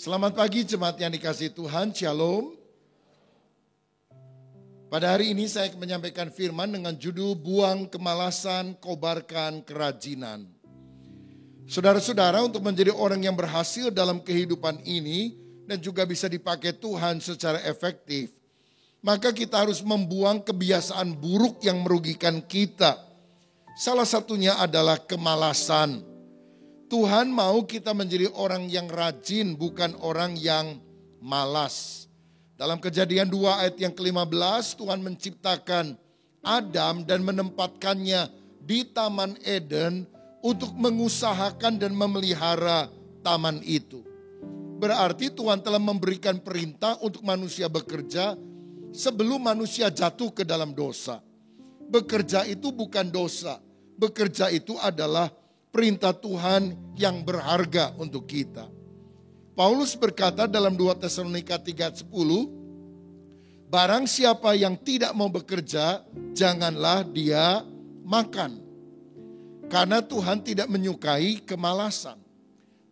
Selamat pagi jemaat yang dikasihi Tuhan, Shalom. Pada hari ini saya akan menyampaikan firman dengan judul Buang Kemalasan, Kobarkan Kerajinan. Saudara-saudara, untuk menjadi orang yang berhasil dalam kehidupan ini dan juga bisa dipakai Tuhan secara efektif, maka kita harus membuang kebiasaan buruk yang merugikan kita. Salah satunya adalah kemalasan. Tuhan mau kita menjadi orang yang rajin, bukan orang yang malas. Dalam Kejadian 2 ayat yang ke-15, Tuhan menciptakan Adam dan menempatkannya di Taman Eden untuk mengusahakan dan memelihara taman itu. Berarti Tuhan telah memberikan perintah untuk manusia bekerja sebelum manusia jatuh ke dalam dosa. Bekerja itu bukan dosa, bekerja itu adalah perintah Tuhan yang berharga untuk kita. Paulus berkata dalam 2 Tesalonika 3:10, barang siapa yang tidak mau bekerja, janganlah dia makan. Karena Tuhan tidak menyukai kemalasan.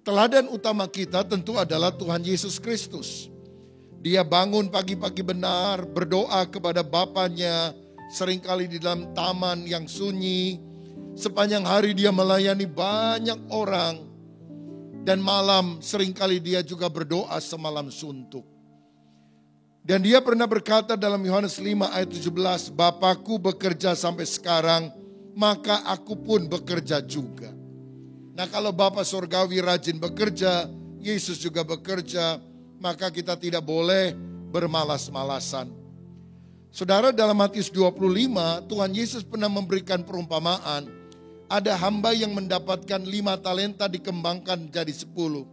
Teladan utama kita tentu adalah Tuhan Yesus Kristus. Dia bangun pagi-pagi benar, berdoa kepada Bapanya, seringkali di dalam taman yang sunyi. Sepanjang hari dia melayani banyak orang. Dan malam seringkali dia juga berdoa semalam suntuk. Dan dia pernah berkata dalam Yohanes 5 ayat 17, Bapakku bekerja sampai sekarang, maka aku pun bekerja juga. Nah, kalau Bapa Sorgawi rajin bekerja, Yesus juga bekerja, maka kita tidak boleh bermalas-malasan. Saudara, dalam Matius 25, Tuhan Yesus pernah memberikan perumpamaan. Ada hamba yang mendapatkan 5 talenta dikembangkan jadi 10.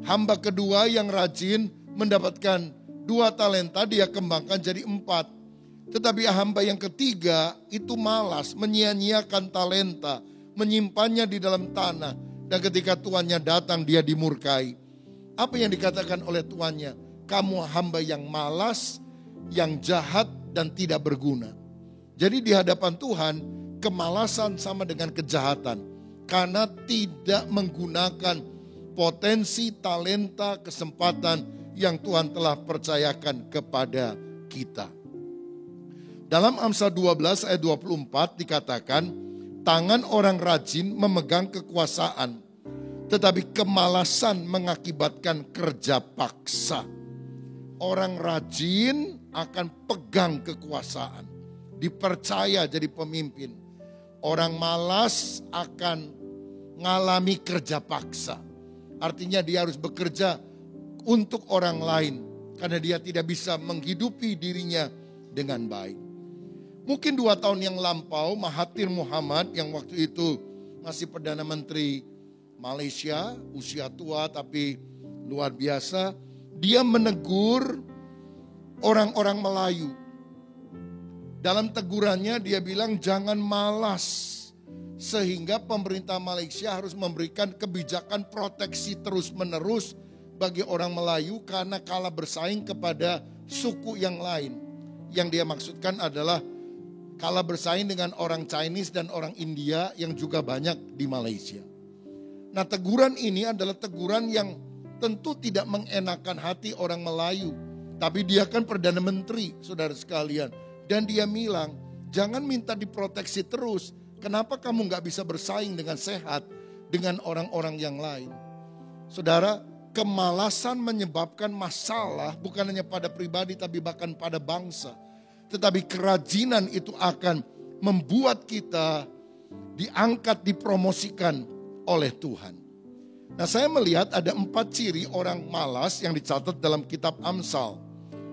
Hamba kedua yang rajin mendapatkan 2 talenta dia kembangkan jadi 4. Tetapi hamba yang ketiga itu malas, menyia-nyiakan talenta, menyimpannya di dalam tanah. Dan ketika tuannya datang dia dimurkai. Apa yang dikatakan oleh tuannya? Kamu hamba yang malas, yang jahat dan tidak berguna. Jadi di hadapan Tuhan, kemalasan sama dengan kejahatan karena tidak menggunakan potensi, talenta, kesempatan yang Tuhan telah percayakan kepada kita. Dalam Amsal 12 ayat 24 dikatakan, tangan orang rajin memegang kekuasaan, tetapi kemalasan mengakibatkan kerja paksa. Orang rajin akan pegang kekuasaan, dipercaya jadi pemimpin. Orang malas akan mengalami kerja paksa. Artinya dia harus bekerja untuk orang lain. Karena dia tidak bisa menghidupi dirinya dengan baik. Mungkin 2 tahun yang lampau Mahathir Mohamad yang waktu itu masih Perdana Menteri Malaysia. Usia tua tapi luar biasa. Dia menegur orang-orang Melayu. Dalam tegurannya dia bilang jangan malas. Sehingga pemerintah Malaysia harus memberikan kebijakan proteksi terus-menerus bagi orang Melayu karena kalah bersaing kepada suku yang lain. Yang dia maksudkan adalah kalah bersaing dengan orang Chinese dan orang India yang juga banyak di Malaysia. Nah, teguran ini adalah teguran yang tentu tidak mengenakan hati orang Melayu. Tapi dia kan Perdana Menteri, saudara sekalian. Dan dia bilang, jangan minta diproteksi terus. Kenapa kamu gak bisa bersaing dengan sehat dengan orang-orang yang lain? Saudara, kemalasan menyebabkan masalah bukan hanya pada pribadi tapi bahkan pada bangsa. Tetapi kerajinan itu akan membuat kita diangkat, dipromosikan oleh Tuhan. Nah, saya melihat ada 4 ciri orang malas yang dicatat dalam kitab Amsal.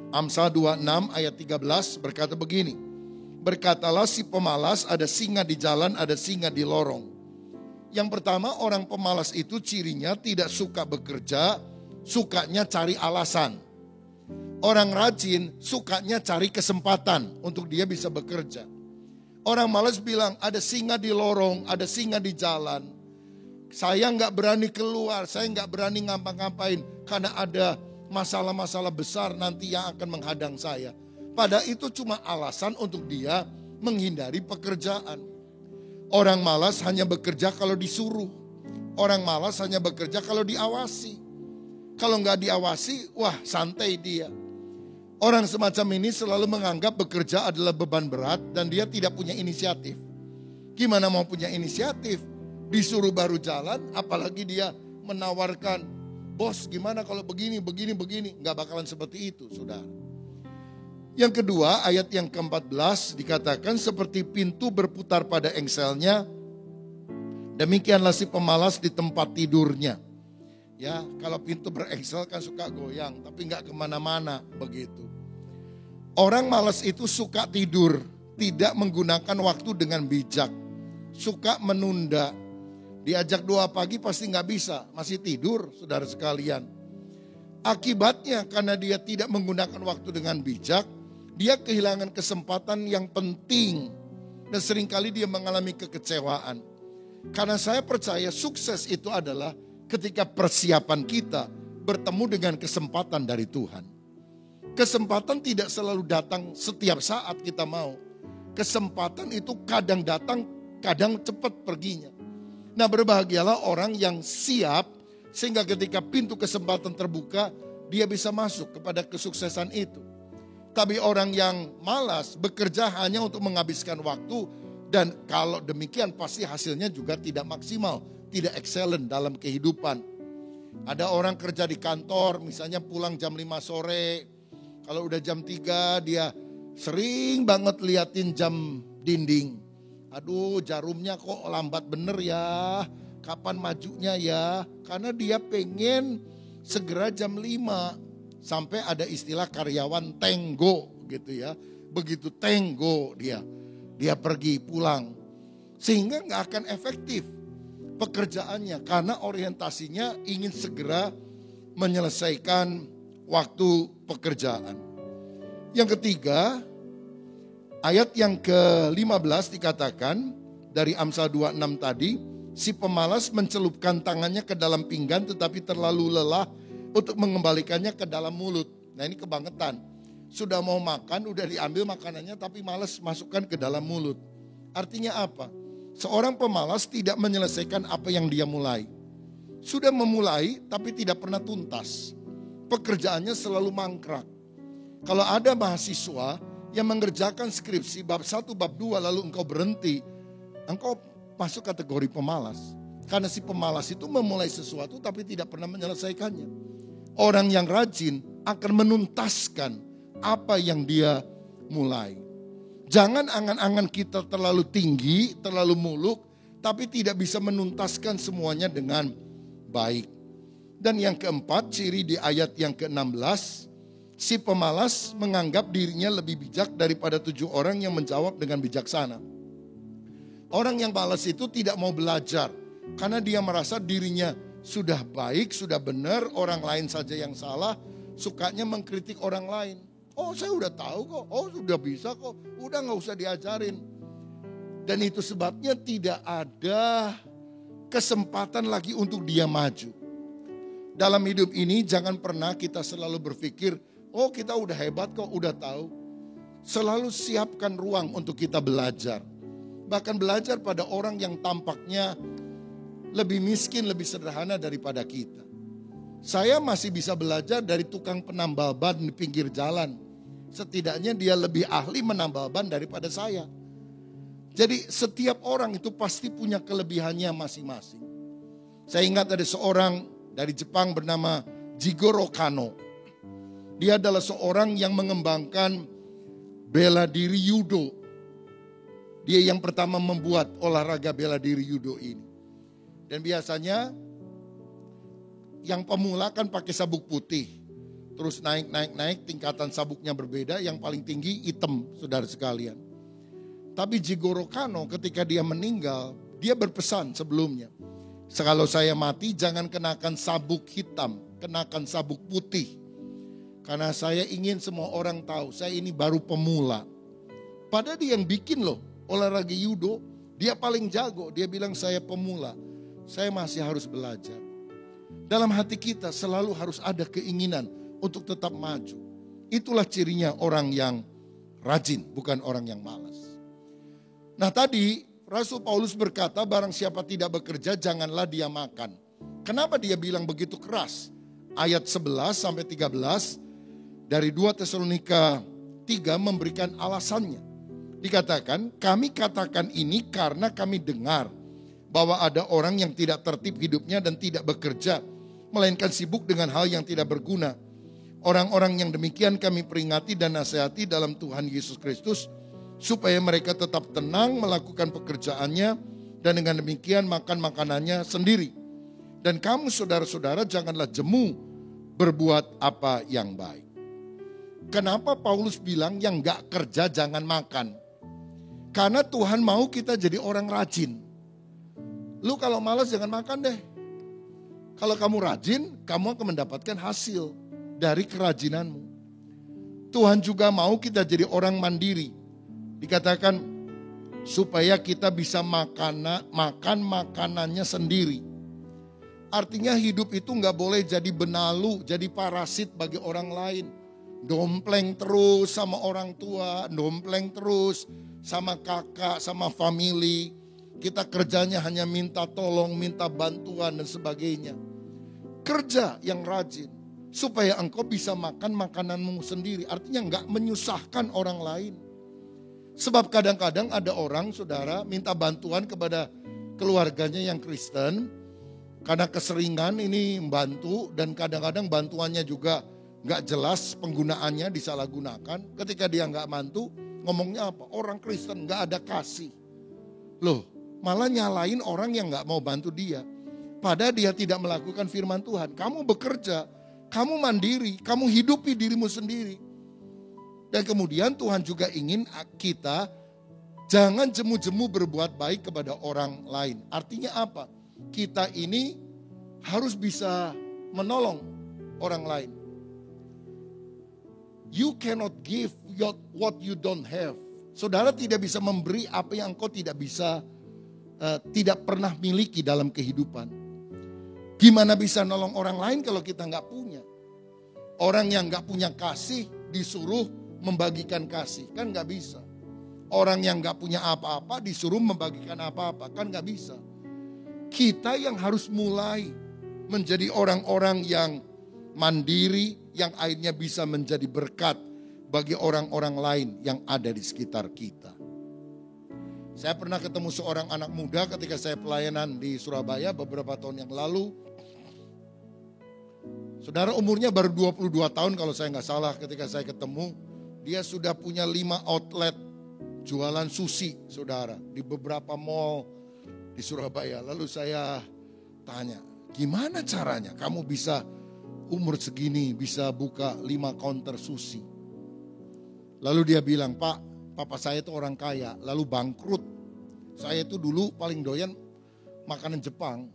Amsal 26 ayat 13 berkata begini. Berkatalah si pemalas, ada singa di jalan, ada singa di lorong. Yang pertama, orang pemalas itu cirinya tidak suka bekerja, sukanya cari alasan. Orang rajin sukanya cari kesempatan untuk dia bisa bekerja. Orang malas bilang ada singa di lorong, ada singa di jalan. Saya nggak berani keluar, saya nggak berani ngapa-ngapain karena ada masalah-masalah besar nanti yang akan menghadang saya. Padahal itu cuma alasan untuk dia menghindari pekerjaan. Orang malas hanya bekerja kalau disuruh. Orang malas hanya bekerja kalau diawasi. Kalau nggak diawasi, wah santai dia. Orang semacam ini selalu menganggap bekerja adalah beban berat dan dia tidak punya inisiatif. Gimana mau punya inisiatif? Disuruh baru jalan, apalagi dia menawarkan, bos gimana kalau begini. Nggak bakalan seperti itu, saudara. Yang kedua, ayat yang ke-14 dikatakan seperti pintu berputar pada engselnya, demikianlah si pemalas di tempat tidurnya. Ya, kalau pintu berengsel kan suka goyang, tapi nggak kemana-mana begitu. Orang malas itu suka tidur, tidak menggunakan waktu dengan bijak, suka menunda. Diajak doa pagi pasti nggak bisa, masih tidur, saudara sekalian. Akibatnya karena dia tidak menggunakan waktu dengan bijak, dia kehilangan kesempatan yang penting dan seringkali dia mengalami kekecewaan. Karena saya percaya sukses itu adalah ketika persiapan kita bertemu dengan kesempatan dari Tuhan. Kesempatan tidak selalu datang setiap saat kita mau. Kesempatan itu kadang datang, kadang cepat perginya. Nah, berbahagialah orang yang siap sehingga ketika pintu kesempatan terbuka, dia bisa masuk kepada kesuksesan itu. Tapi orang yang malas bekerja hanya untuk menghabiskan waktu dan kalau demikian pasti hasilnya juga tidak maksimal. Tidak excellent dalam kehidupan. Ada orang kerja di kantor, misalnya pulang jam 5 sore. Kalau udah jam 3 dia sering banget liatin jam dinding. Aduh, jarumnya kok lambat bener ya. Kapan majunya ya? Karena dia pengen segera jam 5. Sampai ada istilah karyawan tenggo gitu ya. Begitu tenggo dia pergi pulang. Sehingga gak akan efektif pekerjaannya karena orientasinya ingin segera menyelesaikan waktu pekerjaan. Yang ketiga, ayat yang ke-15 dikatakan dari Amsal 26 tadi, si pemalas mencelupkan tangannya ke dalam pinggan tetapi terlalu lelah untuk mengembalikannya ke dalam mulut. Nah, ini kebangetan. Sudah mau makan, udah diambil makanannya tapi malas masukkan ke dalam mulut. Artinya apa? Seorang pemalas tidak menyelesaikan apa yang dia mulai. Sudah memulai tapi tidak pernah tuntas. Pekerjaannya selalu mangkrak. Kalau ada mahasiswa yang mengerjakan skripsi bab 1, bab 2 lalu engkau berhenti, engkau masuk kategori pemalas. Karena si pemalas itu memulai sesuatu tapi tidak pernah menyelesaikannya. Orang yang rajin akan menuntaskan apa yang dia mulai. Jangan angan-angan kita terlalu tinggi, terlalu muluk, tapi tidak bisa menuntaskan semuanya dengan baik. Dan yang keempat, ciri di ayat yang ke-16, si pemalas menganggap dirinya lebih bijak daripada 7 orang yang menjawab dengan bijaksana. Orang yang malas itu tidak mau belajar, karena dia merasa dirinya sudah baik, sudah benar, orang lain saja yang salah, sukanya mengkritik orang lain. Oh, saya udah tahu kok, oh sudah bisa kok, udah gak usah diajarin. Dan itu sebabnya tidak ada kesempatan lagi untuk dia maju. Dalam hidup ini jangan pernah kita selalu berpikir, oh kita udah hebat kok, udah tahu. Selalu siapkan ruang untuk kita belajar. Bahkan belajar pada orang yang tampaknya lebih miskin, lebih sederhana daripada kita. Saya masih bisa belajar dari tukang penambal ban di pinggir jalan. Setidaknya dia lebih ahli menambal ban daripada saya. Jadi setiap orang itu pasti punya kelebihannya masing-masing. Saya ingat ada seorang dari Jepang bernama Jigoro Kano. Dia adalah seorang yang mengembangkan bela diri judo. Dia yang pertama membuat olahraga bela diri judo ini. Dan biasanya yang pemula kan pakai sabuk putih. Terus naik, tingkatan sabuknya berbeda, yang paling tinggi hitam, saudara sekalian. Tapi Jigoro Kano ketika dia meninggal, dia berpesan sebelumnya. Kalau saya mati jangan kenakan sabuk hitam, kenakan sabuk putih. Karena saya ingin semua orang tahu, saya ini baru pemula. Padahal dia yang bikin loh, olahraga judo, dia paling jago. Dia bilang saya pemula, saya masih harus belajar. Dalam hati kita selalu harus ada keinginan untuk tetap maju. Itulah cirinya orang yang rajin, bukan orang yang malas. Nah tadi Rasul Paulus berkata barang siapa tidak bekerja janganlah dia makan. Kenapa dia bilang begitu keras? ayat 11 sampai 13 dari 2 Tesalonika 3 memberikan alasannya. Dikatakan, kami katakan ini karena kami dengar bahwa ada orang yang tidak tertib hidupnya dan tidak bekerja, melainkan sibuk dengan hal yang tidak berguna. Orang-orang yang demikian kami peringati dan nasihati dalam Tuhan Yesus Kristus, supaya mereka tetap tenang melakukan pekerjaannya, dan dengan demikian makan makanannya sendiri. Dan kamu saudara-saudara janganlah jemu berbuat apa yang baik. Kenapa Paulus bilang yang gak kerja jangan makan? Karena Tuhan mau kita jadi orang rajin. Lu kalau malas jangan makan deh. Kalau kamu rajin, kamu akan mendapatkan hasil dari kerajinanmu. Tuhan juga mau kita jadi orang mandiri. Dikatakan supaya kita bisa makan makanannya sendiri. Artinya hidup itu gak boleh jadi benalu, jadi parasit bagi orang lain. Dompleng terus sama orang tua, dompleng terus sama kakak, sama family. Kita kerjanya hanya minta tolong, minta bantuan dan sebagainya. Kerja yang rajin supaya engkau bisa makan makananmu sendiri. Artinya gak menyusahkan orang lain. Sebab kadang-kadang ada orang, saudara, minta bantuan kepada keluarganya yang Kristen. Karena keseringan ini membantu dan kadang-kadang bantuannya juga gak jelas penggunaannya, disalahgunakan. Ketika dia gak bantu, ngomongnya apa? Orang Kristen gak ada kasih. Loh, malah nyalain orang yang gak mau bantu dia. Padahal dia tidak melakukan firman Tuhan. Kamu bekerja, kamu mandiri, kamu hidupi dirimu sendiri. Dan kemudian Tuhan juga ingin kita jangan jemu-jemu berbuat baik kepada orang lain. Artinya apa? Kita ini harus bisa menolong orang lain. You cannot give what you don't have. Saudara tidak bisa memberi apa yang engkau tidak bisa, tidak pernah miliki dalam kehidupan. Gimana bisa nolong orang lain kalau kita nggak punya? Orang yang nggak punya kasih disuruh membagikan kasih, kan nggak bisa. Orang yang nggak punya apa-apa disuruh membagikan apa-apa, kan nggak bisa. Kita yang harus mulai menjadi orang-orang yang mandiri, yang akhirnya bisa menjadi berkat bagi orang-orang lain yang ada di sekitar kita. Saya pernah ketemu seorang anak muda ketika saya pelayanan di Surabaya beberapa tahun yang lalu. Saudara, umurnya baru 22 tahun kalau saya nggak salah ketika saya ketemu. Dia sudah punya 5 outlet jualan sushi, saudara, di beberapa mall di Surabaya. Lalu saya tanya, gimana caranya kamu bisa umur segini bisa buka 5 counter sushi? Lalu dia bilang, Pak, papa saya itu orang kaya, lalu bangkrut. Saya itu dulu paling doyan makanan Jepang.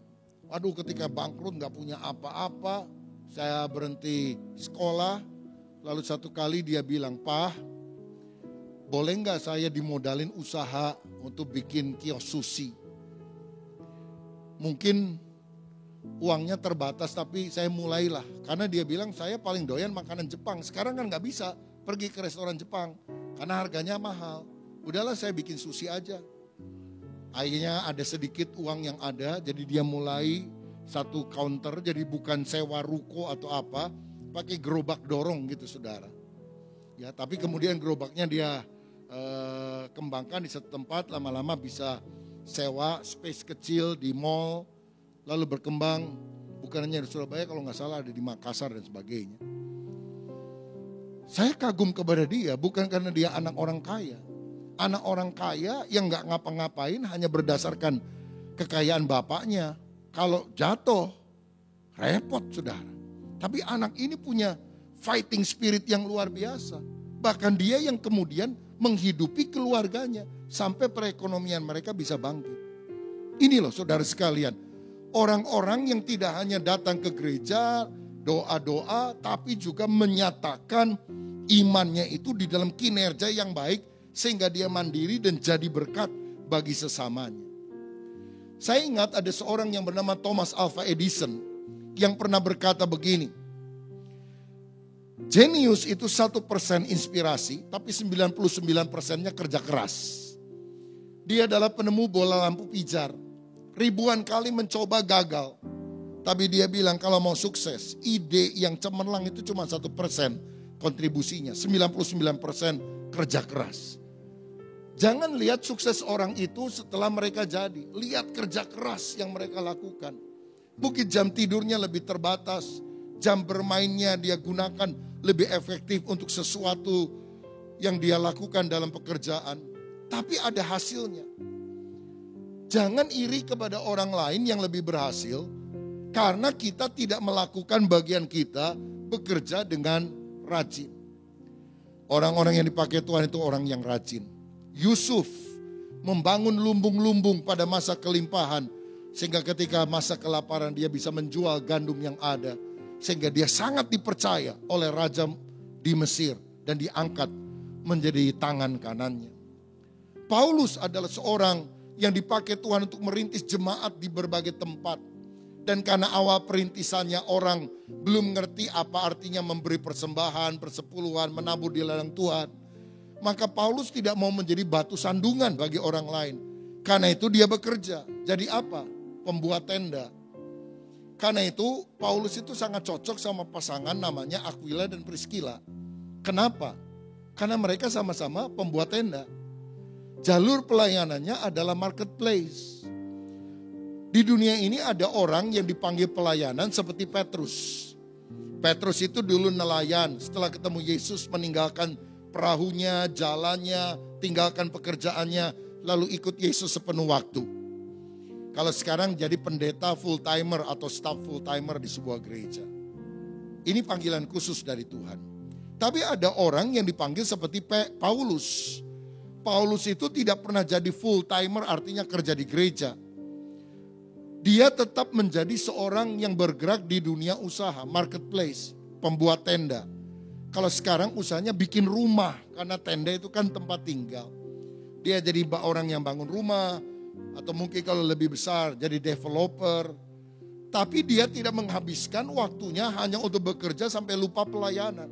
Waduh, ketika bangkrut gak punya apa-apa, saya berhenti sekolah. Lalu satu kali dia bilang, Pak, boleh gak saya dimodalin usaha untuk bikin kios sushi? Mungkin uangnya terbatas tapi saya mulailah. Karena dia bilang saya paling doyan makanan Jepang. Sekarang kan gak bisa pergi ke restoran Jepang karena harganya mahal. Udahlah saya bikin sushi aja. Akhirnya ada sedikit uang yang ada, jadi dia mulai satu counter, jadi bukan sewa ruko atau apa, pakai gerobak dorong gitu, saudara. Ya, tapi kemudian gerobaknya dia kembangkan di satu tempat, lama-lama bisa sewa space kecil di mall, lalu berkembang bukan hanya di Surabaya, kalau nggak salah ada di Makassar dan sebagainya. Saya kagum kepada dia bukan karena dia anak orang kaya. Anak orang kaya yang nggak ngapa-ngapain hanya berdasarkan kekayaan bapaknya. Kalau jatuh repot, saudara. Tapi anak ini punya fighting spirit yang luar biasa. Bahkan dia yang kemudian menghidupi keluarganya sampai perekonomian mereka bisa bangkit. Ini loh saudara sekalian, orang-orang yang tidak hanya datang ke gereja, doa-doa, tapi juga menyatakan imannya itu di dalam kinerja yang baik sehingga dia mandiri dan jadi berkat bagi sesamanya. Saya ingat ada seorang yang bernama Thomas Alva Edison yang pernah berkata begini, jenius itu 1% inspirasi, tapi 99%-nya kerja keras. Dia adalah penemu bola lampu pijar. Ribuan kali mencoba gagal. Tapi dia bilang kalau mau sukses, ide yang cemerlang itu cuma 1% kontribusinya. 99% kerja keras. Jangan lihat sukses orang itu setelah mereka jadi. Lihat kerja keras yang mereka lakukan. Mungkin jam tidurnya lebih terbatas. Jam bermainnya dia gunakan lebih efektif untuk sesuatu yang dia lakukan dalam pekerjaan. Tapi ada hasilnya. Jangan iri kepada orang lain yang lebih berhasil. Karena kita tidak melakukan bagian kita bekerja dengan rajin. Orang-orang yang dipakai Tuhan itu orang yang rajin. Yusuf membangun lumbung-lumbung pada masa kelimpahan. Sehingga ketika masa kelaparan dia bisa menjual gandum yang ada. Sehingga dia sangat dipercaya oleh raja di Mesir. Dan diangkat menjadi tangan kanannya. Paulus adalah seorang yang dipakai Tuhan untuk merintis jemaat di berbagai tempat. Dan karena awal perintisannya orang belum ngerti apa artinya memberi persembahan, persepuluhan, menabur di ladang Tuhan. Maka Paulus tidak mau menjadi batu sandungan bagi orang lain. Karena itu dia bekerja. Jadi apa? Pembuat tenda. Karena itu Paulus itu sangat cocok sama pasangan namanya Aquila dan Priscilla. Kenapa? Karena mereka sama-sama pembuat tenda. Jalur pelayanannya adalah marketplace. Di dunia ini ada orang yang dipanggil pelayanan seperti Petrus. Petrus itu dulu nelayan, setelah ketemu Yesus meninggalkan perahunya, jalannya, tinggalkan pekerjaannya, lalu ikut Yesus sepenuh waktu. Kalau sekarang jadi pendeta full timer atau staff full timer di sebuah gereja. Ini panggilan khusus dari Tuhan. Tapi ada orang yang dipanggil seperti Paulus. Paulus itu tidak pernah jadi full timer, artinya kerja di gereja. Dia tetap menjadi seorang yang bergerak di dunia usaha, marketplace, pembuat tenda. Kalau sekarang usahanya bikin rumah, karena tenda itu kan tempat tinggal. Dia jadi orang yang bangun rumah, atau mungkin kalau lebih besar jadi developer. Tapi dia tidak menghabiskan waktunya hanya untuk bekerja sampai lupa pelayanan.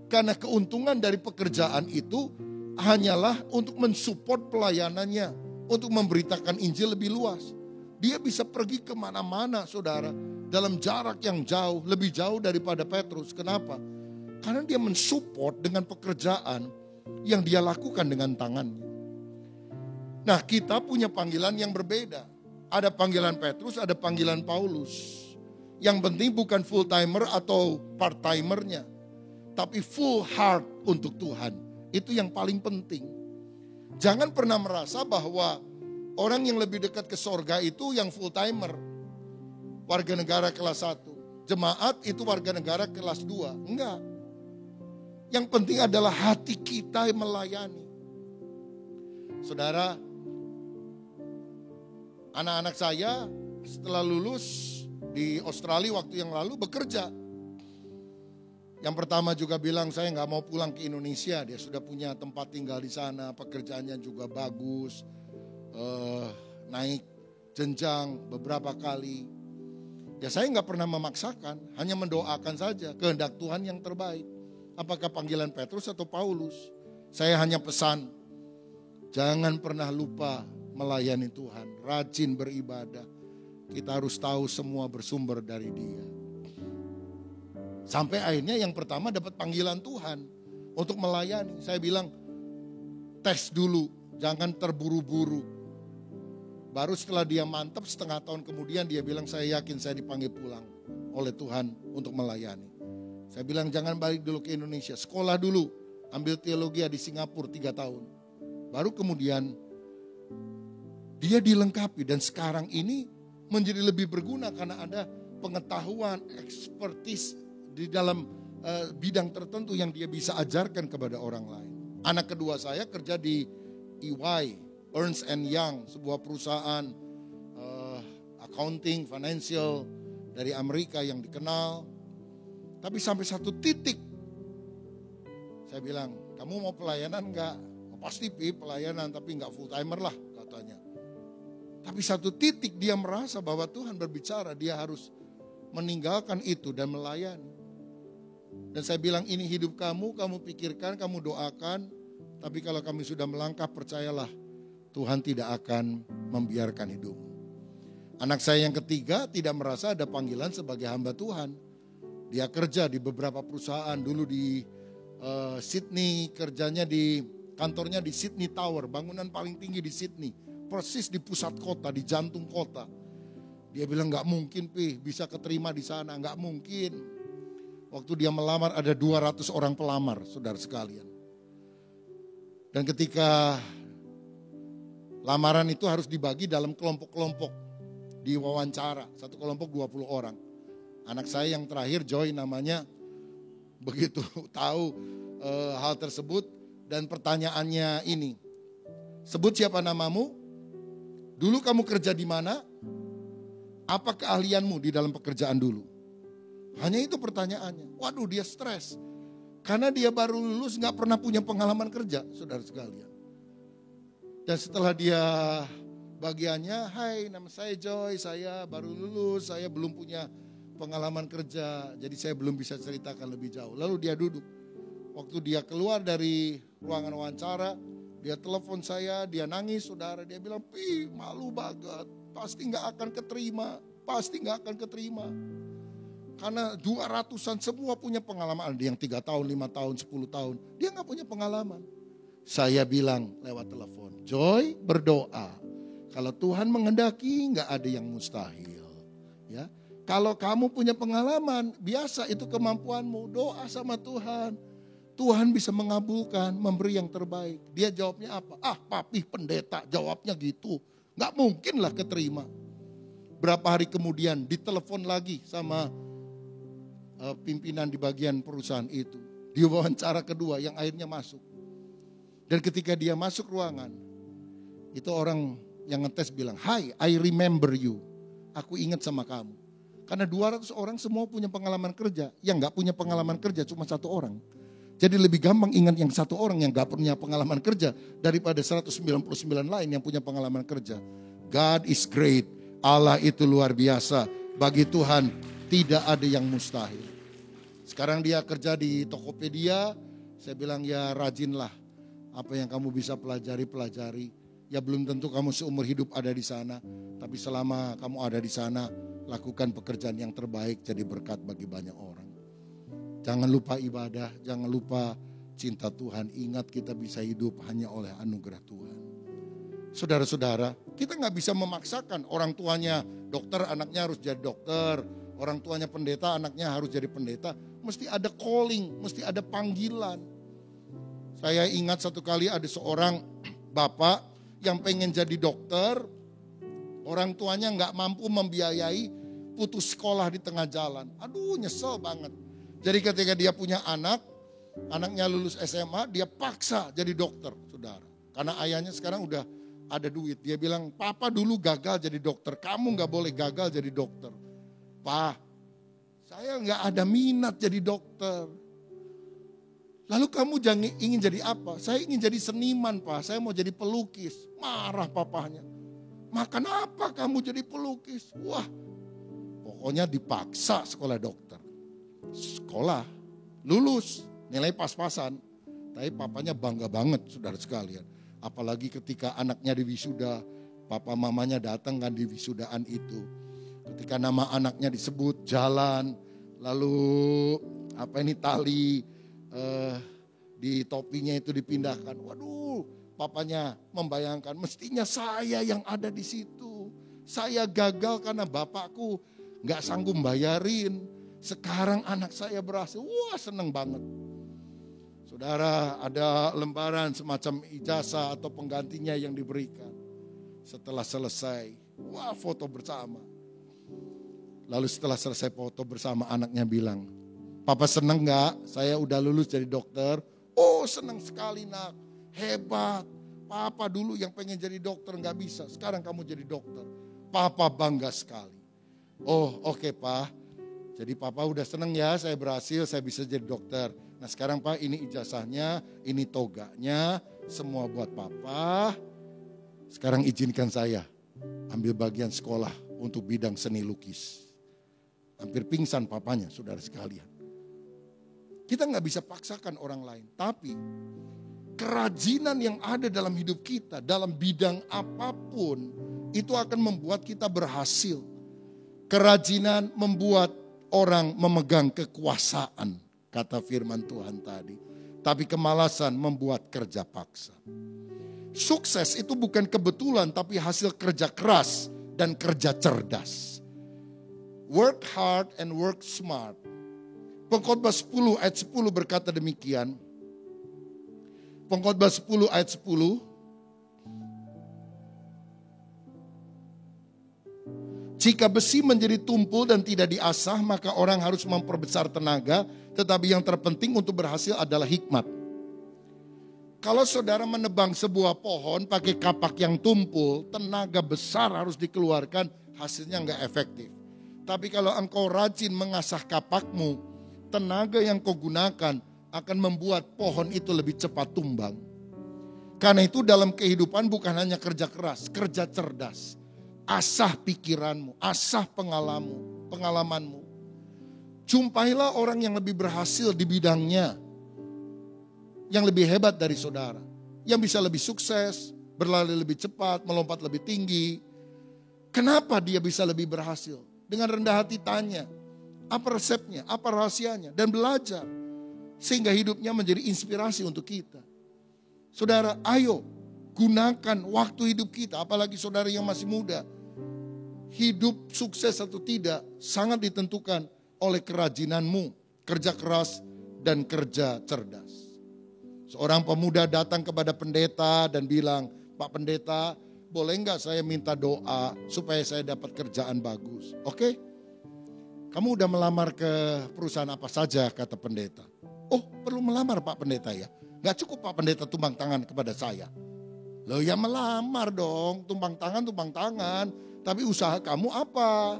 Karena keuntungan dari pekerjaan itu hanyalah untuk mensupport pelayanannya, untuk memberitakan Injil lebih luas. Dia bisa pergi kemana-mana saudara, dalam jarak yang jauh, lebih jauh daripada Petrus. Kenapa? Karena dia mensupport dengan pekerjaan yang dia lakukan dengan tangannya. Nah, kita punya panggilan yang berbeda. Ada panggilan Petrus, ada panggilan Paulus. Yang penting bukan full timer atau part timernya, tapi full heart untuk Tuhan. Itu yang paling penting. Jangan pernah merasa bahwa orang yang lebih dekat ke sorga itu yang full timer. Warga negara kelas 1. Jemaat itu warga negara kelas 2. Enggak. Yang penting adalah hati kita yang melayani. Saudara, anak-anak saya setelah lulus di Australia waktu yang lalu bekerja. Yang pertama juga bilang saya nggak mau pulang ke Indonesia. Dia sudah punya tempat tinggal di sana, pekerjaannya juga bagus. Naik jenjang beberapa kali. Ya saya nggak pernah memaksakan, hanya mendoakan saja kehendak Tuhan yang terbaik. Apakah panggilan Petrus atau Paulus? Saya hanya pesan, jangan pernah lupa melayani Tuhan, rajin beribadah. Kita harus tahu semua bersumber dari Dia. Sampai akhirnya yang pertama dapat panggilan Tuhan untuk melayani. Saya bilang, tes dulu, jangan terburu-buru. Baru setelah dia mantap setengah tahun kemudian dia bilang saya yakin saya dipanggil pulang oleh Tuhan untuk melayani. Saya bilang jangan balik dulu ke Indonesia, sekolah dulu, ambil teologi di Singapura 3 tahun. Baru kemudian dia dilengkapi dan sekarang ini menjadi lebih berguna karena ada pengetahuan, expertise di dalam bidang tertentu yang dia bisa ajarkan kepada orang lain. Anak kedua saya kerja di EY, Ernst & Young, sebuah perusahaan accounting, financial dari Amerika yang dikenal. Tapi sampai satu titik, saya bilang, kamu mau pelayanan enggak? Oh, pasti pelayanan, tapi enggak full timer lah katanya. Tapi satu titik dia merasa bahwa Tuhan berbicara, dia harus meninggalkan itu dan melayani. Dan saya bilang ini hidup kamu pikirkan, kamu doakan. Tapi kalau kami sudah melangkah, percayalah Tuhan tidak akan membiarkan hidupmu. Anak saya yang ketiga tidak merasa ada panggilan sebagai hamba Tuhan. Dia kerja di beberapa perusahaan, dulu di Sydney, kerjanya di kantornya di Sydney Tower, bangunan paling tinggi di Sydney. Persis di pusat kota, di jantung kota. Dia bilang gak mungkin bisa keterima di sana, gak mungkin. Waktu dia melamar ada 200 orang pelamar, saudara sekalian. Dan ketika lamaran itu harus dibagi dalam kelompok-kelompok, diwawancara, satu kelompok 20 orang. Anak saya yang terakhir, Joy namanya, begitu tahu hal tersebut dan pertanyaannya ini, sebut siapa namamu, dulu kamu kerja di mana, apa keahlianmu di dalam pekerjaan dulu. Hanya itu pertanyaannya. Waduh, dia stres. Karena dia baru lulus, gak pernah punya pengalaman kerja, saudara sekalian. Dan setelah dia bagiannya, hai nama saya Joy, saya baru lulus, saya belum punya pengalaman kerja, jadi saya belum bisa ceritakan lebih jauh. Lalu dia duduk. Waktu dia keluar dari ruangan wawancara, dia telepon saya, dia nangis saudara. Dia bilang, malu banget, pasti gak akan keterima, pasti gak akan keterima. Karena 200-an semua punya pengalaman, ada yang 3 tahun, 5 tahun, 10 tahun. Dia gak punya pengalaman. Saya bilang lewat telepon, Joy berdoa. Kalau Tuhan menghendaki gak ada yang mustahil. Ya, kalau kamu punya pengalaman, biasa itu kemampuanmu, doa sama Tuhan. Tuhan bisa mengabulkan, memberi yang terbaik. Dia jawabnya apa? Papi pendeta jawabnya gitu. Gak mungkin lah keterima. Berapa hari kemudian ditelepon lagi sama pimpinan di bagian perusahaan itu. Di wawancara kedua yang akhirnya masuk. Dan ketika dia masuk ruangan, itu orang yang ngetes bilang, "Hi, I remember you." Aku ingat sama kamu. Karena 200 orang semua punya pengalaman kerja. Yang gak punya pengalaman kerja cuma 1 orang. Jadi lebih gampang ingat yang 1 orang yang gak punya pengalaman kerja daripada 199 lain yang punya pengalaman kerja. God is great. Allah itu luar biasa. Bagi Tuhan tidak ada yang mustahil. Sekarang dia kerja di Tokopedia. Saya bilang ya rajinlah. Apa yang kamu bisa pelajari. Ya belum tentu kamu seumur hidup ada di sana. Tapi selama kamu ada di sana, lakukan pekerjaan yang terbaik jadi berkat bagi banyak orang. Jangan lupa ibadah, jangan lupa cinta Tuhan. Ingat kita bisa hidup hanya oleh anugerah Tuhan. Saudara-saudara, kita gak bisa memaksakan orang tuanya dokter, anaknya harus jadi dokter. Orang tuanya pendeta, anaknya harus jadi pendeta. Mesti ada calling, mesti ada panggilan. Saya ingat satu kali ada seorang bapak yang pengen jadi dokter. Orang tuanya gak mampu membiayai, putus sekolah di tengah jalan. Aduh nyesel banget. Jadi ketika dia punya anak, anaknya lulus SMA, dia paksa jadi dokter, saudara. Karena ayahnya sekarang udah ada duit. Dia bilang, papa dulu gagal jadi dokter, kamu gak boleh gagal jadi dokter. Pak, saya gak ada minat jadi dokter. Lalu kamu ingin jadi apa? Saya ingin jadi seniman, Pak. Saya mau jadi pelukis. Marah papahnya. Makan apa kamu jadi pelukis? Wah, pokoknya dipaksa sekolah dokter. Sekolah, lulus, nilai pas-pasan. Tapi papanya bangga banget, saudara sekalian. Apalagi ketika anaknya di wisuda, papa mamanya datang kan di wisudaan itu. Ketika nama anaknya disebut, jalan, lalu tali di topinya itu dipindahkan. Waduh, papanya membayangkan mestinya saya yang ada di situ. Saya gagal karena bapakku gak sanggup bayarin. Sekarang anak saya berhasil. Wah, seneng banget. Saudara, ada lembaran semacam ijazah atau penggantinya yang diberikan. Setelah selesai, wah foto bersama. Lalu setelah selesai foto bersama, anaknya bilang, Papa seneng gak? Saya udah lulus jadi dokter. Oh seneng sekali nak, hebat. Papa dulu yang pengen jadi dokter gak bisa, sekarang kamu jadi dokter. Papa bangga sekali. Oh oke, Pak. Jadi Papa udah seneng ya, saya berhasil, saya bisa jadi dokter. Nah sekarang Pak, ini ijazahnya, ini toganya, semua buat Papa. Sekarang izinkan saya ambil bagian sekolah untuk bidang seni lukis. Hampir pingsan papanya, saudara sekalian. Kita gak bisa paksakan orang lain, tapi kerajinan yang ada dalam hidup kita, dalam bidang apapun, itu akan membuat kita berhasil. Kerajinan membuat orang memegang kekuasaan, kata firman Tuhan tadi. Tapi kemalasan membuat kerja paksa. Sukses itu bukan kebetulan, tapi hasil kerja keras dan kerja cerdas. Work hard and work smart. Pengkhotbah 10 ayat 10 berkata demikian. Pengkhotbah 10 ayat 10. Jika besi menjadi tumpul dan tidak diasah, maka orang harus memperbesar tenaga, tetapi yang terpenting untuk berhasil adalah hikmat. Kalau saudara menebang sebuah pohon pakai kapak yang tumpul, tenaga besar harus dikeluarkan, hasilnya nggak efektif. Tapi kalau engkau rajin mengasah kapakmu, tenaga yang kau gunakan akan membuat pohon itu lebih cepat tumbang. Karena itu dalam kehidupan bukan hanya kerja keras, kerja cerdas. Asah pikiranmu, asah pengalamanmu. Jumpailah orang yang lebih berhasil di bidangnya, yang lebih hebat dari saudara, yang bisa lebih sukses, berlari lebih cepat, melompat lebih tinggi. Kenapa dia bisa lebih berhasil? Dengan rendah hati tanya, apa resepnya, apa rahasianya, dan belajar. Sehingga hidupnya menjadi inspirasi untuk kita. Saudara, ayo gunakan waktu hidup kita, apalagi saudara yang masih muda. Hidup sukses atau tidak sangat ditentukan oleh kerajinanmu, kerja keras dan kerja cerdas. Seorang pemuda datang kepada pendeta dan bilang, Pak Pendeta, boleh nggak saya minta doa supaya saya dapat kerjaan bagus? Oke? Kamu udah melamar ke perusahaan apa saja, kata pendeta. Oh, perlu melamar Pak Pendeta ya? Nggak cukup Pak Pendeta tumbang tangan kepada saya. Loh ya melamar dong, tumbang tangan. Tapi usaha kamu apa?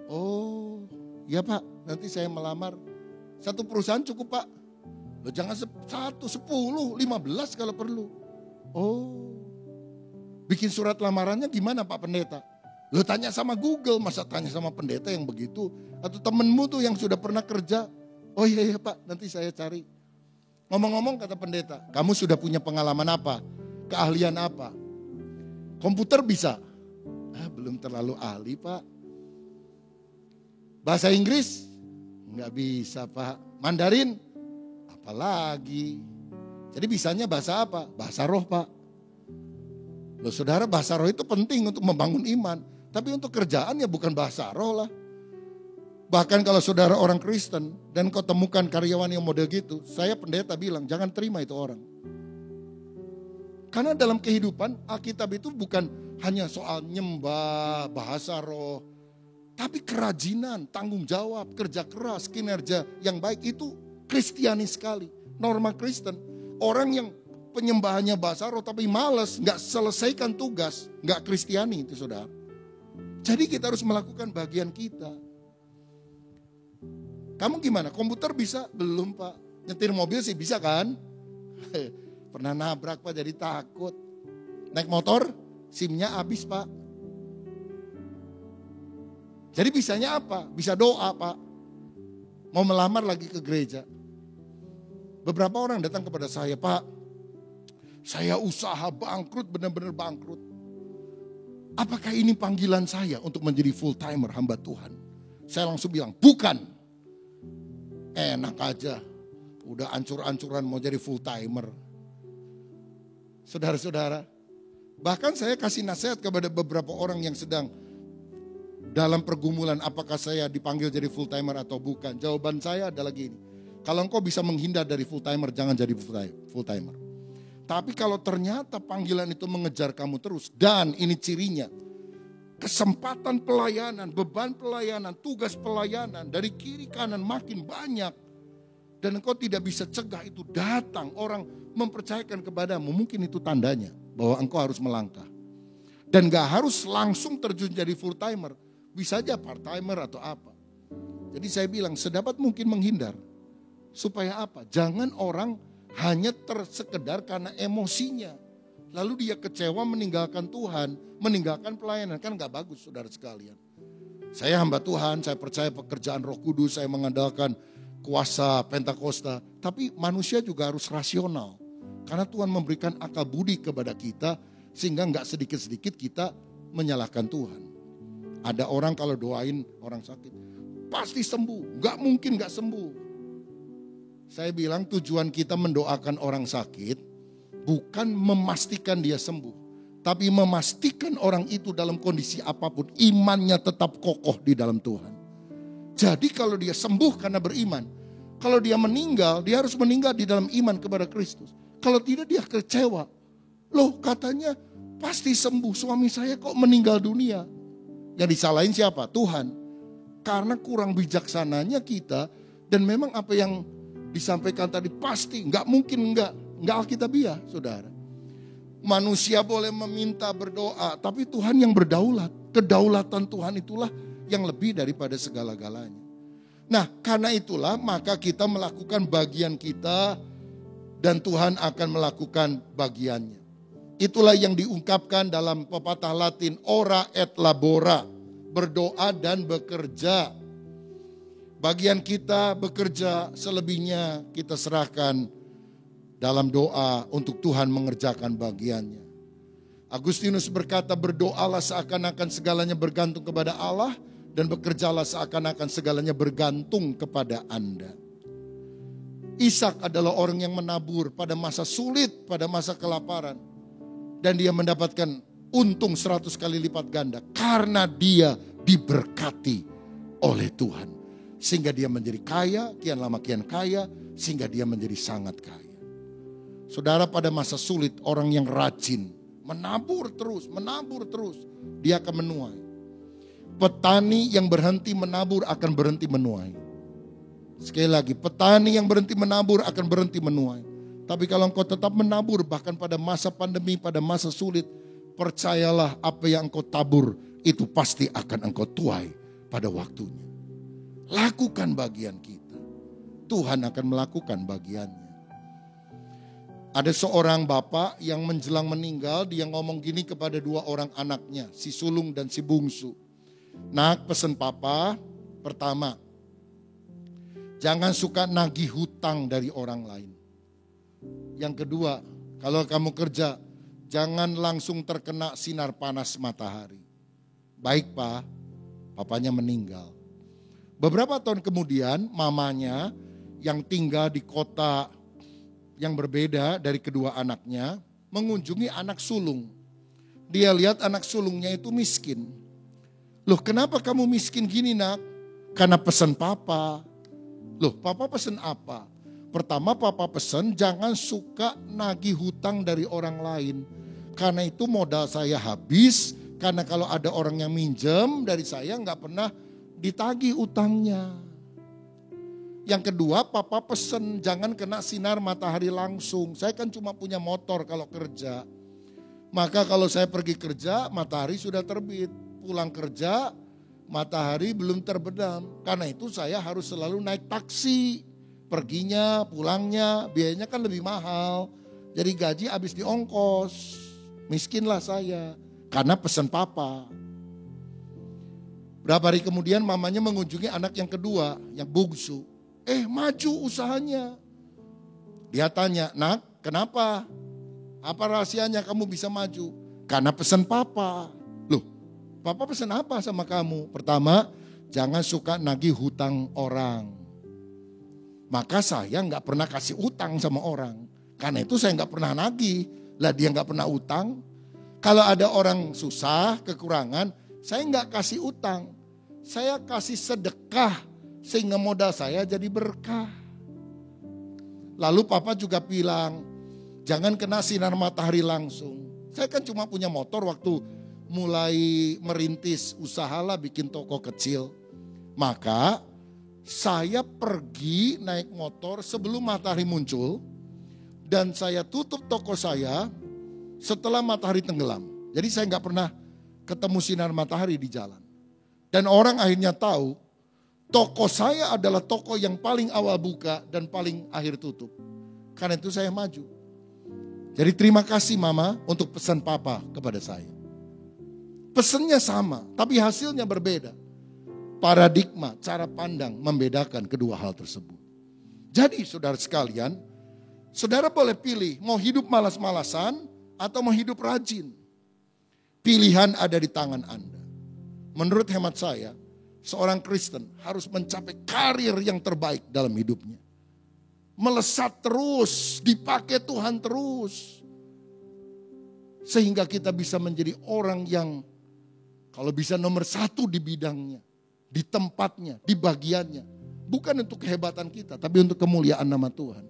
Oh, ya Pak, nanti saya melamar. Satu perusahaan cukup Pak. Loh jangan 1, 10, 15 kalau perlu. Oh, bikin surat lamarannya gimana Pak Pendeta? Loh tanya sama Google, masa tanya sama pendeta yang begitu? Atau temenmu tuh yang sudah pernah kerja? Oh iya Pak, nanti saya cari. Ngomong-ngomong kata pendeta, kamu sudah punya pengalaman apa? Keahlian apa? Komputer bisa? Belum terlalu ahli Pak. Bahasa Inggris? Nggak bisa Pak. Mandarin? Apalagi. Jadi bisanya bahasa apa? Bahasa roh Pak. Loh saudara, bahasa roh itu penting untuk membangun iman. Tapi untuk kerjaan ya bukan bahasa roh lah. Bahkan kalau saudara orang Kristen dan kau temukan karyawan yang model gitu, saya pendeta bilang jangan terima itu orang. Karena dalam kehidupan Alkitab itu bukan hanya soal nyembah, bahasa roh. Tapi kerajinan, tanggung jawab, kerja keras, kinerja yang baik itu Kristiani sekali. Norma Kristen. Orang yang penyembahannya bahasa roh tapi malas, gak selesaikan tugas, gak Kristiani itu saudara. Jadi kita harus melakukan bagian kita. Kamu gimana? Komputer bisa? Belum Pak. Nyetir mobil sih bisa kan? Pernah nabrak Pak jadi takut. Naik motor, SIM-nya habis Pak. Jadi bisanya apa? Bisa doa Pak. Mau melamar lagi ke gereja. Beberapa orang datang kepada saya, Pak. Saya usaha bangkrut, benar-benar bangkrut. Apakah ini panggilan saya untuk menjadi full timer hamba Tuhan? Saya langsung bilang, bukan. Enak aja. Udah ancur-ancuran mau jadi full timer. Saudara-saudara, bahkan saya kasih nasihat kepada beberapa orang yang sedang dalam pergumulan apakah saya dipanggil jadi full timer atau bukan. Jawaban saya adalah gini, kalau engkau bisa menghindar dari full timer, jangan jadi full timer. Tapi kalau ternyata panggilan itu mengejar kamu terus, dan ini cirinya, kesempatan pelayanan, beban pelayanan, tugas pelayanan dari kiri kanan makin banyak. Dan engkau tidak bisa cegah itu datang, orang mempercayakan kepadamu, mungkin itu tandanya bahwa engkau harus melangkah. Dan gak harus langsung terjun jadi full timer, bisa aja part timer atau apa. Jadi saya bilang sedapat mungkin menghindar. Supaya apa? Jangan orang hanya tersekedar karena emosinya. Lalu dia kecewa meninggalkan Tuhan, meninggalkan pelayanan. Kan gak bagus saudara sekalian. Saya hamba Tuhan, saya percaya pekerjaan Roh Kudus, saya mengandalkan kuasa Pentakosta. Tapi manusia juga harus rasional. Karena Tuhan memberikan akal budi kepada kita, sehingga gak sedikit-sedikit kita menyalahkan Tuhan. Ada orang kalau doain orang sakit, pasti sembuh. Gak mungkin gak sembuh. Saya bilang tujuan kita mendoakan orang sakit bukan memastikan dia sembuh. Tapi memastikan orang itu dalam kondisi apapun, imannya tetap kokoh di dalam Tuhan. Jadi kalau dia sembuh karena beriman, kalau dia meninggal, dia harus meninggal di dalam iman kepada Kristus. Kalau tidak dia kecewa. Loh katanya pasti sembuh, suami saya kok meninggal dunia. Yang disalahin siapa? Tuhan. Karena kurang bijaksananya kita, dan memang apa yang disampaikan tadi pasti, nggak mungkin nggak alkitabiah, saudara. Manusia boleh meminta berdoa, tapi Tuhan yang berdaulat. Kedaulatan Tuhan itulah yang lebih daripada segala-galanya. Nah, karena itulah maka kita melakukan bagian kita dan Tuhan akan melakukan bagiannya. Itulah yang diungkapkan dalam pepatah Latin ora et labora, berdoa dan bekerja. Bagian kita bekerja, selebihnya kita serahkan dalam doa untuk Tuhan mengerjakan bagiannya. Agustinus berkata, berdoalah seakan-akan segalanya bergantung kepada Allah dan bekerjalah seakan-akan segalanya bergantung kepada Anda. Ishak adalah orang yang menabur pada masa sulit, pada masa kelaparan. Dan dia mendapatkan untung 100 kali lipat ganda karena dia diberkati oleh Tuhan. Sehingga dia menjadi kaya, kian lama kian kaya, sehingga dia menjadi sangat kaya. Saudara, pada masa sulit orang yang rajin menabur terus, dia akan menuai. Petani yang berhenti menabur akan berhenti menuai. Sekali lagi, petani yang berhenti menabur akan berhenti menuai. Tapi kalau engkau tetap menabur bahkan pada masa pandemi, pada masa sulit, percayalah apa yang engkau tabur itu pasti akan engkau tuai pada waktunya. Lakukan bagian kita. Tuhan akan melakukan bagiannya. Ada seorang bapak yang menjelang meninggal, dia ngomong gini kepada 2 orang anaknya, si sulung dan si bungsu. Nak, pesan papa, pertama, jangan suka nagih hutang dari orang lain. Yang kedua, kalau kamu kerja, jangan langsung terkena sinar panas matahari. Baik pak, papanya meninggal. Beberapa tahun kemudian, mamanya yang tinggal di kota yang berbeda dari kedua anaknya, mengunjungi anak sulung. Dia lihat anak sulungnya itu miskin. Loh, kenapa kamu miskin gini nak? Karena pesan papa. Loh, papa pesan apa? Pertama papa pesan jangan suka nagih hutang dari orang lain. Karena itu modal saya habis. Karena kalau ada orang yang minjem dari saya nggak pernah ditagih utangnya. Yang kedua, papa pesen jangan kena sinar matahari langsung. Saya kan cuma punya motor kalau kerja. Maka kalau saya pergi kerja, matahari sudah terbit. Pulang kerja, matahari belum terbenam. Karena itu saya harus selalu naik taksi. Perginya, pulangnya, biayanya kan lebih mahal. Jadi gaji habis di ongkos. Miskinlah saya. Karena pesan papa. Berapa hari kemudian mamanya mengunjungi anak yang kedua, yang bungsu. Maju usahanya. Dia tanya, nak kenapa? Apa rahasianya kamu bisa maju? Karena pesan papa. Loh, papa pesan apa sama kamu? Pertama, jangan suka nagih hutang orang. Maka saya gak pernah kasih utang sama orang. Karena itu saya gak pernah nagih. Lah dia gak pernah utang. Kalau ada orang susah, kekurangan, saya gak kasih utang. Saya kasih sedekah. Sehingga modal saya jadi berkah. Lalu papa juga bilang, jangan kena sinar matahari langsung. Saya kan cuma punya motor waktu mulai merintis usahalah bikin toko kecil. Maka saya pergi naik motor sebelum matahari muncul. Dan saya tutup toko saya setelah matahari tenggelam. Jadi saya gak pernah ketemu sinar matahari di jalan. Dan orang akhirnya tahu, toko saya adalah toko yang paling awal buka dan paling akhir tutup. Karena itu saya maju. Jadi terima kasih mama untuk pesan papa kepada saya. Pesannya sama, tapi hasilnya berbeda. Paradigma, cara pandang membedakan kedua hal tersebut. Jadi saudara sekalian, saudara boleh pilih mau hidup malas-malasan atau mau hidup rajin. Pilihan ada di tangan Anda. Menurut hemat saya, seorang Kristen harus mencapai karir yang terbaik dalam hidupnya. Melesat terus, dipakai Tuhan terus. Sehingga kita bisa menjadi orang yang kalau bisa nomor 1 di bidangnya, di tempatnya, di bagiannya. Bukan untuk kehebatan kita, tapi untuk kemuliaan nama Tuhan.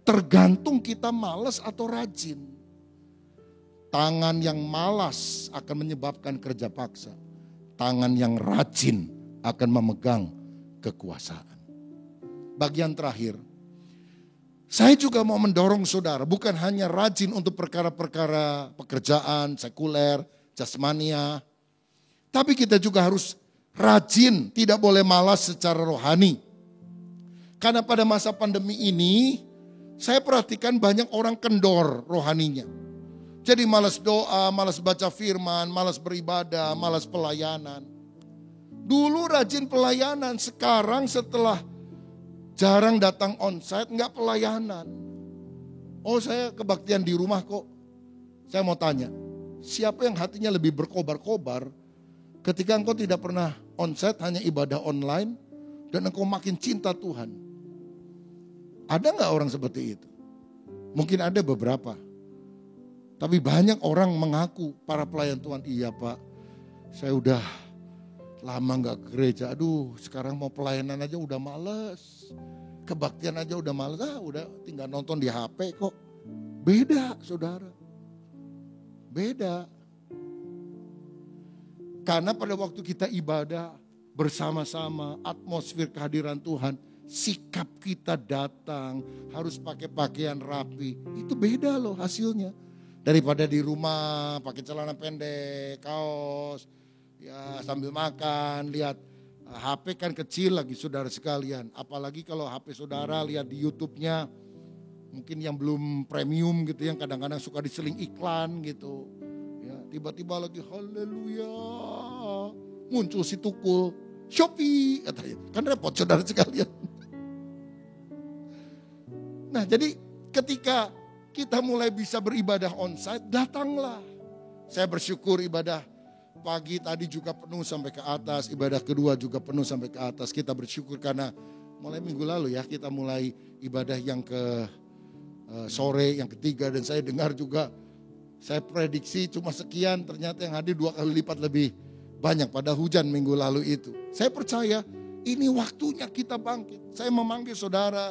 Tergantung kita malas atau rajin. Tangan yang malas akan menyebabkan kerja paksa. Tangan yang rajin akan memegang kekuasaan. Bagian terakhir, saya juga mau mendorong saudara bukan hanya rajin untuk perkara-perkara pekerjaan, sekuler, jasmania. Tapi kita juga harus rajin, tidak boleh malas secara rohani. Karena pada masa pandemi ini, saya perhatikan banyak orang kendor rohaninya. Jadi malas doa, malas baca firman, malas beribadah, malas pelayanan. Dulu rajin pelayanan, sekarang setelah jarang datang onsite, enggak pelayanan. Oh, saya kebaktian di rumah kok. Saya mau tanya, siapa yang hatinya lebih berkobar-kobar ketika engkau tidak pernah onsite, hanya ibadah online, dan engkau makin cinta Tuhan? Ada enggak orang seperti itu? Mungkin ada beberapa. Tapi banyak orang mengaku, para pelayan Tuhan, iya Pak, saya udah lama enggak ke gereja, aduh sekarang mau pelayanan aja udah males. Kebaktian aja udah males, udah tinggal nonton di HP kok. Beda saudara, beda. Karena pada waktu kita ibadah bersama-sama, atmosfer kehadiran Tuhan, sikap kita datang, harus pakai pakaian rapi, itu beda loh hasilnya. Daripada di rumah pakai celana pendek, kaos, ya sambil makan, lihat HP kan kecil lagi saudara sekalian. Apalagi kalau HP saudara lihat di YouTube-nya, mungkin yang belum premium gitu, yang kadang-kadang suka diseling iklan gitu. Ya, tiba-tiba lagi haleluya, muncul si tukul, Shopee katanya. Kan repot saudara sekalian. Nah jadi ketika kita mulai bisa beribadah onsite, datanglah. Saya bersyukur ibadah pagi tadi juga penuh sampai ke atas, ibadah kedua juga penuh sampai ke atas. Kita bersyukur karena mulai minggu lalu ya kita mulai ibadah yang ke sore, yang ketiga. Dan saya dengar juga, saya prediksi cuma sekian, ternyata yang hadir 2 kali lipat lebih banyak pada hujan minggu lalu itu. Saya percaya ini waktunya kita bangkit. Saya memanggil saudara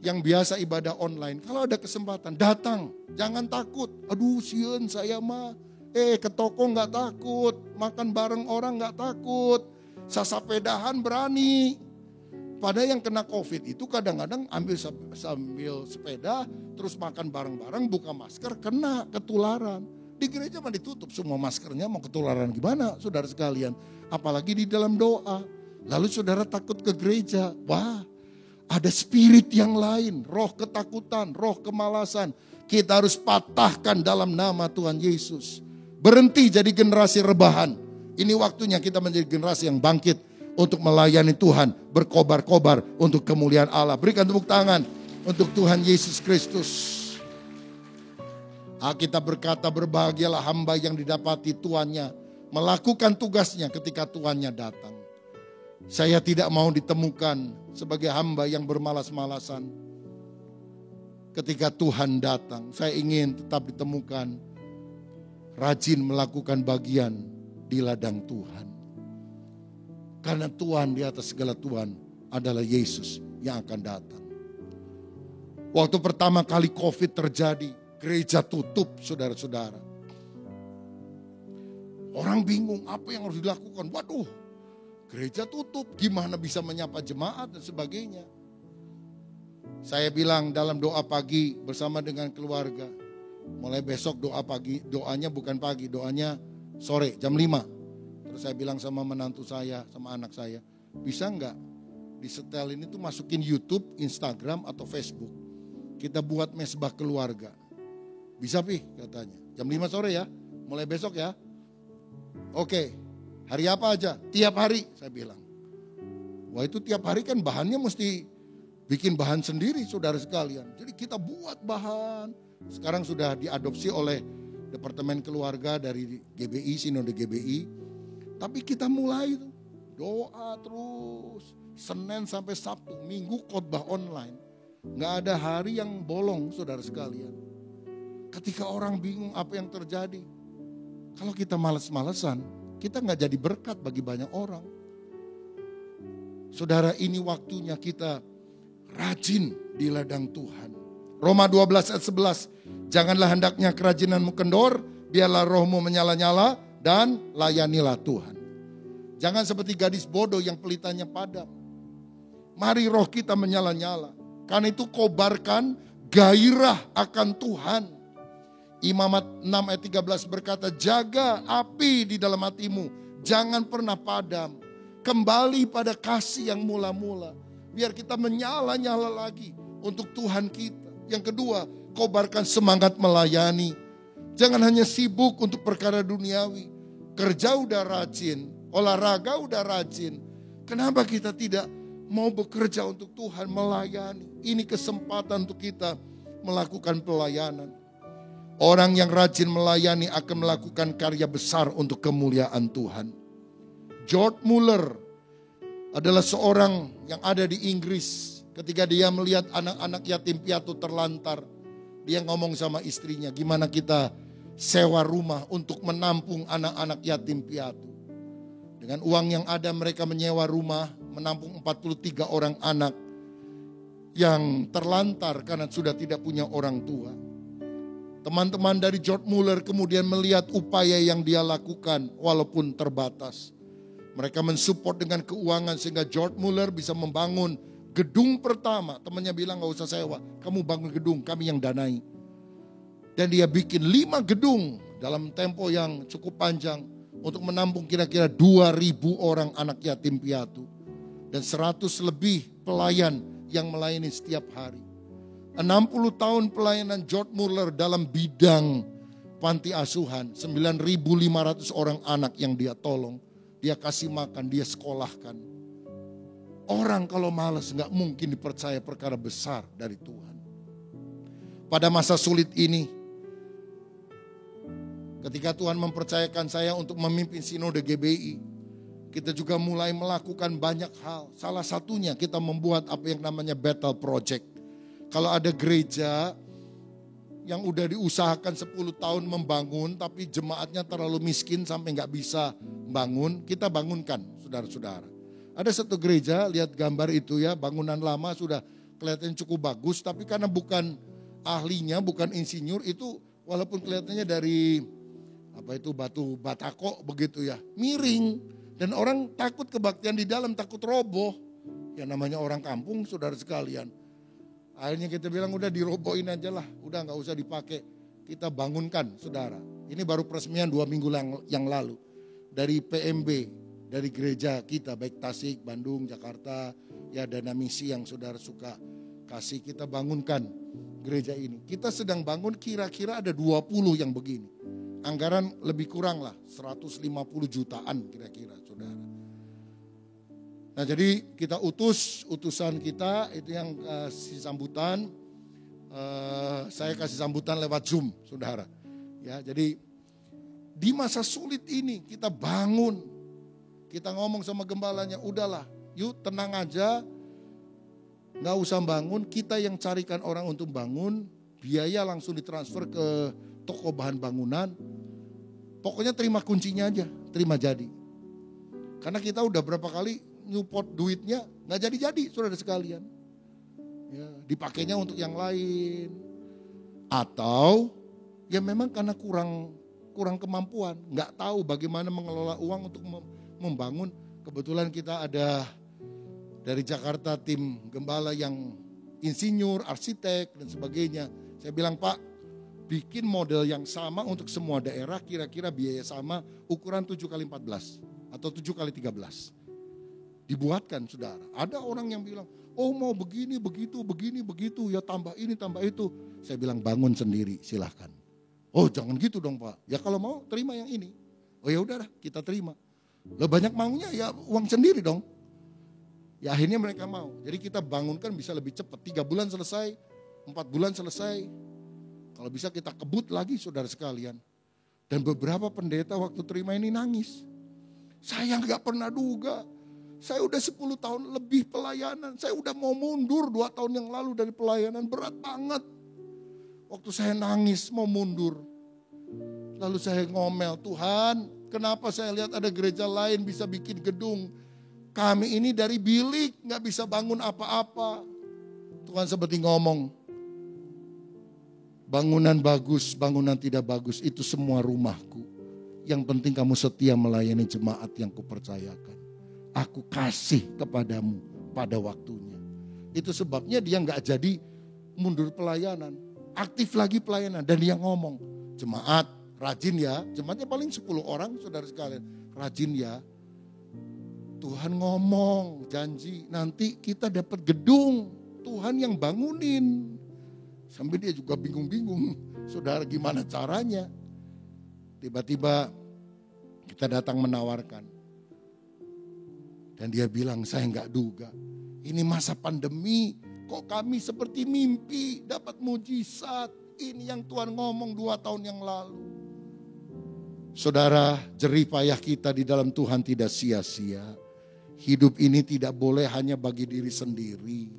yang biasa ibadah online, kalau ada kesempatan datang, jangan takut. Aduh sieun saya mah, ke toko gak takut, makan bareng orang gak takut, sasapedahan berani. Padahal yang kena COVID itu kadang-kadang sambil sepeda, terus makan bareng-bareng, buka masker, kena ketularan. Di gereja mah ditutup semua maskernya, mau ketularan gimana saudara sekalian. Apalagi di dalam doa. Lalu saudara takut ke gereja, wah. Ada spirit yang lain, roh ketakutan, roh kemalasan. Kita harus patahkan dalam nama Tuhan Yesus. Berhenti jadi generasi rebahan. Ini waktunya kita menjadi generasi yang bangkit untuk melayani Tuhan, berkobar-kobar untuk kemuliaan Allah. Berikan tepuk tangan untuk Tuhan Yesus Kristus. Alkitab berkata, berbahagialah hamba yang didapati tuannya melakukan tugasnya ketika tuannya datang. Saya tidak mau ditemukan sebagai hamba yang bermalas-malasan ketika Tuhan datang. Saya ingin tetap ditemukan rajin melakukan bagian di ladang Tuhan. Karena Tuhan di atas segala Tuhan adalah Yesus yang akan datang. Waktu pertama kali COVID terjadi, gereja tutup saudara-saudara. Orang bingung apa yang harus dilakukan. Waduh, gereja tutup, gimana bisa menyapa jemaat dan sebagainya. Saya bilang dalam doa pagi bersama dengan keluarga. Mulai besok doa pagi, doanya bukan pagi, doanya sore jam 5. Terus saya bilang sama menantu saya, sama anak saya, bisa enggak di setel ini tuh masukin YouTube, Instagram atau Facebook. Kita buat mesbah keluarga. Bisa Pi katanya, jam 5 sore ya, mulai besok ya. Oke. Hari apa aja? Tiap hari saya bilang. Wah itu tiap hari kan bahannya mesti bikin bahan sendiri saudara sekalian. Jadi kita buat bahan. Sekarang sudah diadopsi oleh Departemen Keluarga dari GBI, Sinode GBI. Tapi kita mulai itu, doa terus, Senin sampai Sabtu, Minggu khotbah online. Nggak ada hari yang bolong, saudara sekalian. Ketika orang bingung apa yang terjadi, kalau kita malas-malesan, kita nggak jadi berkat bagi banyak orang. Saudara, ini waktunya kita rajin di ladang Tuhan. Roma 12 ayat 11, janganlah hendaknya kerajinanmu kendor, biarlah rohmu menyala-nyala dan layanilah Tuhan. Jangan seperti gadis bodoh yang pelitanya padam. Mari roh kita menyala-nyala. Karena itu kobarkan gairah akan Tuhan. Imamat 6 ayat 13 berkata, jaga api di dalam hatimu, jangan pernah padam. Kembali pada kasih yang mula-mula. Biar kita menyala-nyala lagi untuk Tuhan kita. Yang kedua, kobarkan semangat melayani. Jangan hanya sibuk untuk perkara duniawi. Kerja udah rajin, olahraga udah rajin. Kenapa kita tidak mau bekerja untuk Tuhan, melayani? Ini kesempatan untuk kita melakukan pelayanan. Orang yang rajin melayani akan melakukan karya besar untuk kemuliaan Tuhan. George Muller adalah seorang yang ada di Inggris. Ketika dia melihat anak-anak yatim piatu terlantar, dia ngomong sama istrinya, gimana kita sewa rumah untuk menampung anak-anak yatim piatu. Dengan uang yang ada mereka menyewa rumah, menampung 43 orang anak yang terlantar karena sudah tidak punya orang tua. Teman-teman dari George Muller kemudian melihat upaya yang dia lakukan walaupun terbatas. Mereka mensupport dengan keuangan sehingga George Muller bisa membangun gedung pertama. Temannya bilang gak usah sewa, kamu bangun gedung, kami yang danai. Dan dia bikin 5 gedung dalam tempo yang cukup panjang untuk menampung kira-kira 2.000 orang anak yatim piatu. Dan 100 lebih pelayan yang melayani setiap hari. 60 tahun pelayanan George Muller dalam bidang panti asuhan. 9.500 orang anak yang dia tolong. Dia kasih makan, dia sekolahkan. Orang kalau malas gak mungkin dipercaya perkara besar dari Tuhan. Pada masa sulit ini, ketika Tuhan mempercayakan saya untuk memimpin Sinode GBI, kita juga mulai melakukan banyak hal. Salah satunya kita membuat apa yang namanya Battle Project. Kalau ada gereja yang udah diusahakan 10 tahun membangun, tapi jemaatnya terlalu miskin sampai gak bisa bangun, kita bangunkan saudara-saudara. Ada satu gereja, lihat gambar itu ya, bangunan lama sudah kelihatan cukup bagus, tapi karena bukan ahlinya, bukan insinyur, itu walaupun kelihatannya dari batu batako begitu ya, miring. Dan orang takut kebaktian di dalam, takut roboh. Ya namanya orang kampung, saudara sekalian. Akhirnya kita bilang udah dirobohin aja lah, udah gak usah dipakai. Kita bangunkan saudara. Ini baru peresmian 2 minggu yang lalu. Dari PMB. Dari gereja kita, baik Tasik, Bandung, Jakarta, ya Dana Misi yang saudara suka kasih, kita bangunkan gereja ini. Kita sedang bangun kira-kira ada 20 yang begini. Anggaran lebih kurang lah, 150 jutaan kira-kira saudara. Nah jadi kita utusan kita itu yang kasih sambutan. Saya kasih sambutan lewat Zoom saudara. Ya jadi di masa sulit ini kita bangun. Kita ngomong sama gembalanya, udahlah yuk tenang aja, gak usah bangun, kita yang carikan orang untuk bangun, biaya langsung ditransfer ke toko bahan bangunan, pokoknya terima kuncinya aja, terima jadi. Karena kita udah berapa kali nyupport duitnya, gak jadi-jadi saudara sekalian. Ya, dipakainya untuk yang lain. Atau ya memang karena kurang kemampuan, gak tahu bagaimana mengelola uang untuk membangun. Kebetulan kita ada dari Jakarta tim gembala yang insinyur, arsitek dan sebagainya. Saya bilang, Pak, bikin model yang sama untuk semua daerah, kira-kira biaya sama, ukuran 7x14 atau 7x13. Dibuatkan saudara. Ada orang yang bilang, oh mau begini, begitu, ya tambah ini, tambah itu. Saya bilang bangun sendiri, silahkan. Oh jangan gitu dong Pak. Ya kalau mau terima yang ini. Oh ya udahlah kita terima. Lo banyak maunya ya uang sendiri dong. Ya akhirnya mereka mau. Jadi kita bangunkan bisa lebih cepat. 3 bulan selesai, 4 bulan selesai. Kalau bisa kita kebut lagi saudara sekalian. Dan beberapa pendeta waktu terima ini nangis. Saya nggak pernah duga. Saya udah 10 tahun lebih pelayanan. Saya udah mau mundur 2 tahun yang lalu dari pelayanan. Berat banget. Waktu saya nangis mau mundur. Lalu saya ngomel, Tuhan kenapa saya lihat ada gereja lain bisa bikin gedung. Kami ini dari bilik gak bisa bangun apa-apa. Tuhan seperti ngomong, bangunan bagus, bangunan tidak bagus, itu semua rumahku. Yang penting kamu setia melayani jemaat yang kupercayakan. Aku kasih kepadamu pada waktunya. Itu sebabnya dia gak jadi mundur pelayanan. Aktif lagi pelayanan. Dan dia ngomong, jemaat rajin ya. Jemaatnya paling 10 orang saudara sekalian. Rajin ya. Tuhan ngomong, janji nanti kita dapat gedung. Tuhan yang bangunin. Sampai dia juga bingung-bingung. Saudara gimana caranya? Tiba-tiba kita datang menawarkan. Dan dia bilang saya nggak duga. Ini masa pandemi. Kok kami seperti mimpi dapat mujizat. Ini yang Tuhan ngomong 2 tahun yang lalu. Saudara, jerih payah kita di dalam Tuhan tidak sia-sia. Hidup ini tidak boleh hanya bagi diri sendiri.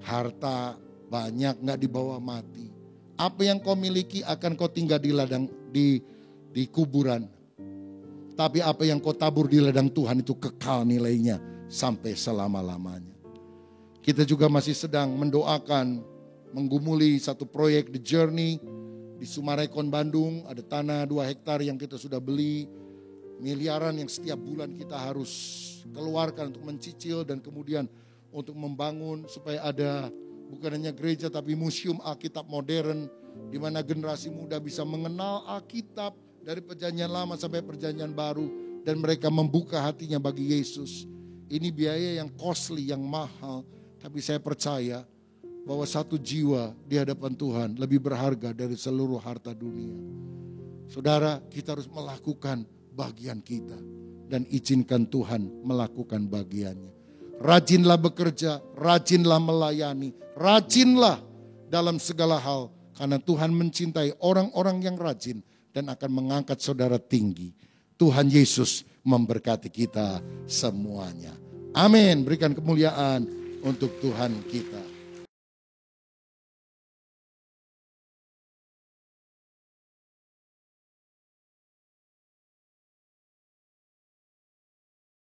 Harta banyak gak dibawa mati. Apa yang kau miliki akan kau tinggal di ladang di kuburan. Tapi apa yang kau tabur di ladang Tuhan itu kekal nilainya sampai selama-lamanya. Kita juga masih sedang mendoakan, menggumuli satu proyek The Journey di Sumarekon Bandung. Ada tanah 2 hektar yang kita sudah beli. Miliaran yang setiap bulan kita harus keluarkan untuk mencicil dan kemudian untuk membangun supaya ada bukan hanya gereja tapi museum Alkitab modern di mana generasi muda bisa mengenal Alkitab dari perjanjian lama sampai perjanjian baru dan mereka membuka hatinya bagi Yesus. Ini biaya yang costly, yang mahal, tapi saya percaya bahwa satu jiwa di hadapan Tuhan lebih berharga dari seluruh harta dunia. Saudara, kita harus melakukan bagian kita dan izinkan Tuhan melakukan bagiannya. Rajinlah bekerja, rajinlah melayani, rajinlah dalam segala hal karena Tuhan mencintai orang-orang yang rajin dan akan mengangkat saudara tinggi. Tuhan Yesus memberkati kita semuanya. Amin. Berikan kemuliaan untuk Tuhan kita.